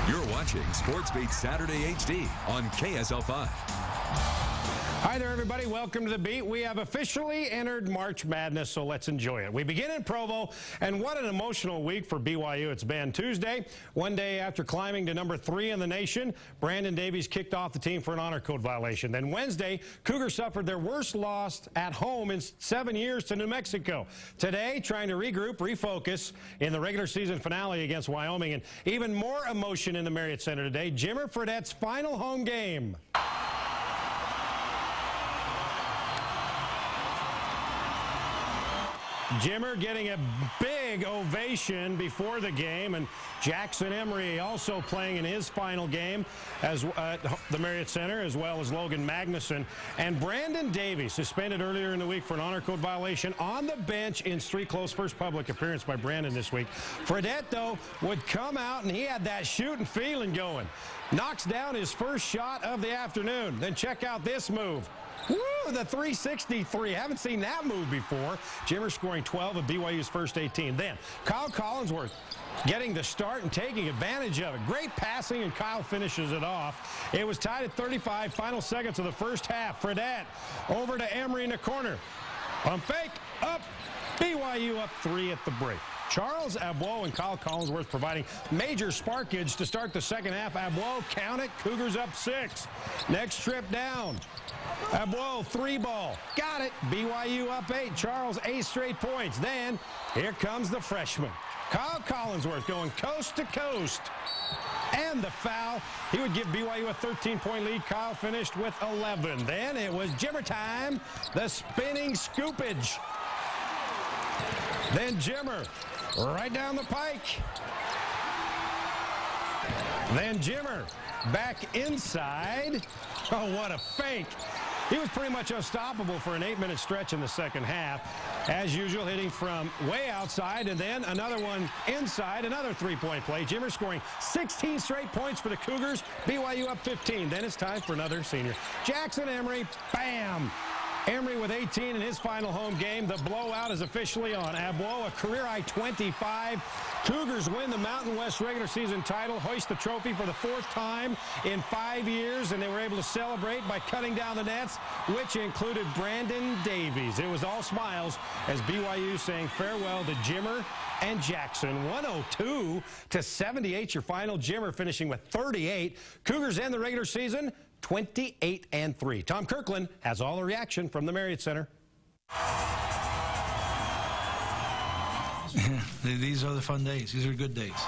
You're watching Sports Beat Saturday HD on KSL5. Hi there, everybody. Welcome to The Beat. We have officially entered March Madness, so let's enjoy it. We begin in Provo, and what an emotional week for BYU it's been. Tuesday, one day after climbing to number 3 in the nation, Brandon Davies kicked off the team for an honor code violation. Then Wednesday, Cougars suffered their worst loss at home in 7 years to New Mexico. Today, trying to regroup, refocus in the regular season finale against Wyoming. And even more emotion in the Marriott Center today, Jimmer Fredette's final home game. Jimmer getting a big ovation before the game, and Jackson Emery also playing in his final game as the Marriott Center, as well as Logan Magnuson. And Brandon Davies, suspended earlier in the week for an honor code violation, on the bench in street close. First public appearance by Brandon this week. Fredette, though, would come out, and he had that shooting feeling going. Knocks down his first shot of the afternoon. Then check out this move. Woo, the 363. Haven't seen that move before. Jimmer scoring 12 of BYU's first 18. Then Kyle Collinsworth getting the start and taking advantage of it. Great passing, and Kyle finishes it off. It was tied at 35, final seconds of the first half. Fredette over to Emery in the corner. Pump fake, up. BYU up 3 at the break. Charles Abloh and Kyle Collinsworth providing major sparkage to start the second half. Abloh, count it, Cougars up 6. Next trip down. Abloh, 3-ball. Got it. BYU up 8. Charles, 8 straight points. Then, here comes the freshman. Kyle Collinsworth going coast to coast. And the foul. He would give BYU a 13-point lead. Kyle finished with 11. Then it was Jimmer time. The spinning scoopage. Then Jimmer right down the pike. Then Jimmer back inside. Oh, what a fake. He was pretty much unstoppable for an 8-minute stretch in the second half. As usual, hitting from way outside, and then another one inside, another 3-point play. Jimmer scoring 16 straight points for the Cougars. BYU up 15. Then it's time for another senior. Jackson Emery, bam! Emery with 18 in his final home game. The blowout is officially on. Abloh, a career-high 25. Cougars win the Mountain West regular season title, hoist the trophy for the 4th time in 5 years, and they were able to celebrate by cutting down the nets, which included Brandon Davies. It was all smiles as BYU saying farewell to Jimmer and Jackson. 102-78, your final. Jimmer finishing with 38. Cougars end the regular season 28-3. Tom Kirkland has all the reaction from the Marriott Center. These are the fun days. These are good days. I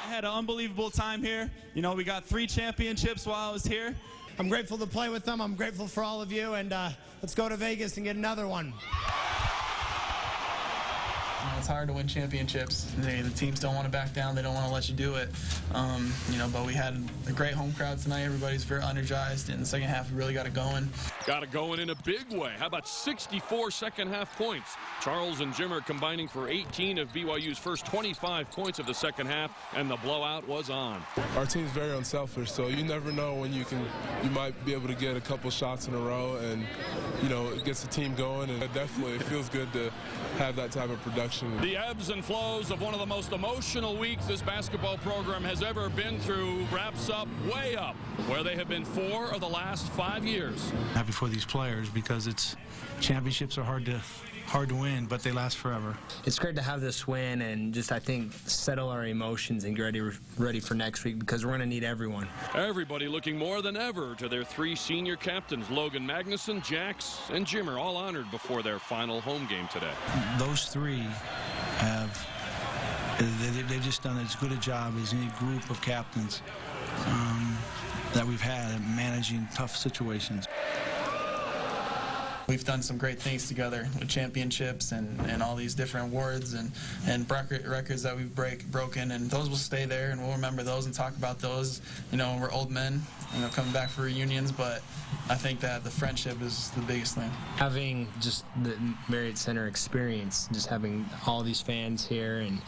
had an unbelievable time here. You know, we got 3 championships while I was here. I'm grateful to play with them. I'm grateful for all of you, and let's go to Vegas and get another one. It's hard to win championships. The teams don't want to back down. They don't want to let you do it. You know, but we had a great home crowd tonight. Everybody's very energized. In the second half, we really got it going. Got it going in a big way. How about 64 second-half points? Charles and Jimmer combining for 18 of BYU's first 25 points of the second half, and the blowout was on. Our team's very unselfish, so you never know when you might be able to get a couple shots in a row, and you know, it gets the team going, and definitely it feels good to have that type of production. The ebbs and flows of one of the most emotional weeks this basketball program has ever been through wraps up way up where they have been 4 of the last 5 years. Happy for these players because championships are hard to win, but they last forever. It's great to have this win and just, I think, settle our emotions and get ready for next week because we're going to need everyone. Everybody looking more than ever to their 3 senior captains, Logan Magnuson, Jax, and Jimmer, all honored before their final home game today. Those 3 they've just done as good a job as any group of captains that we've had at managing tough situations. We've done some great things together with championships and all these different awards and records that we've broken, and those will stay there, and we'll remember those and talk about those. You know, we're old men, you know, coming back for reunions, but I think that the friendship is the biggest thing. Having just the Marriott Center experience, just having all these fans here, and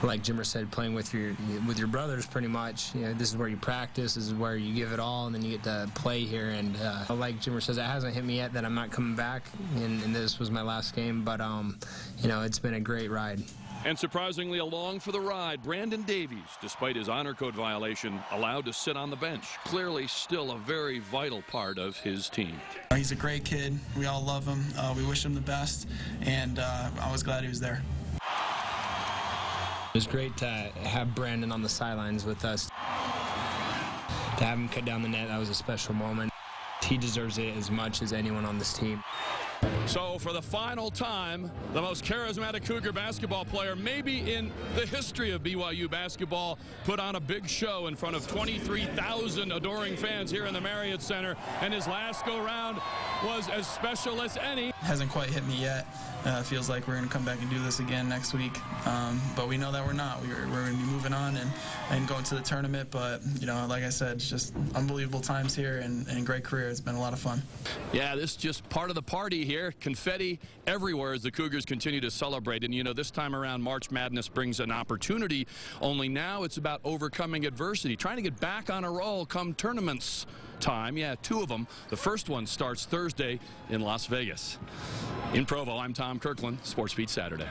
like Jimmer said, playing with your brothers pretty much. You know, this is where you practice, this is where you give it all, and then you get to play here. And like Jimmer says, it hasn't hit me yet that I'm not coming back. back, and this was my last game, but you know, it's been a great ride. And surprisingly along for the ride, Brandon Davies, despite his honor code violation, allowed to sit on the bench. Clearly still a very vital part of his team. He's a great kid. We all love him. We wish him the best, and I was glad he was there. It was great to have Brandon on the sidelines with us. To have him cut down the net, that was a special moment. He deserves it as much as anyone on this team. So for the final time, the most charismatic Cougar basketball player maybe in the history of BYU basketball put on a big show in front of 23,000 adoring fans here in the Marriott Center, and his last go-round was as special as any. Hasn't quite hit me yet. Feels like we're going to come back and do this again next week, but we know that we're not. We're going to be moving on and going to the tournament, but you know, like I said, it's just unbelievable times here and great career. It's been a lot of fun. Yeah, this is just part of the party here. Confetti everywhere as the Cougars continue to celebrate. And, you know, this time around, March Madness brings an opportunity. Only now it's about overcoming adversity, trying to get back on a roll come tournaments time. Yeah, 2 of them. The first one starts Thursday in Las Vegas. In Provo, I'm Tom Kirkland, Sports Beat Saturday.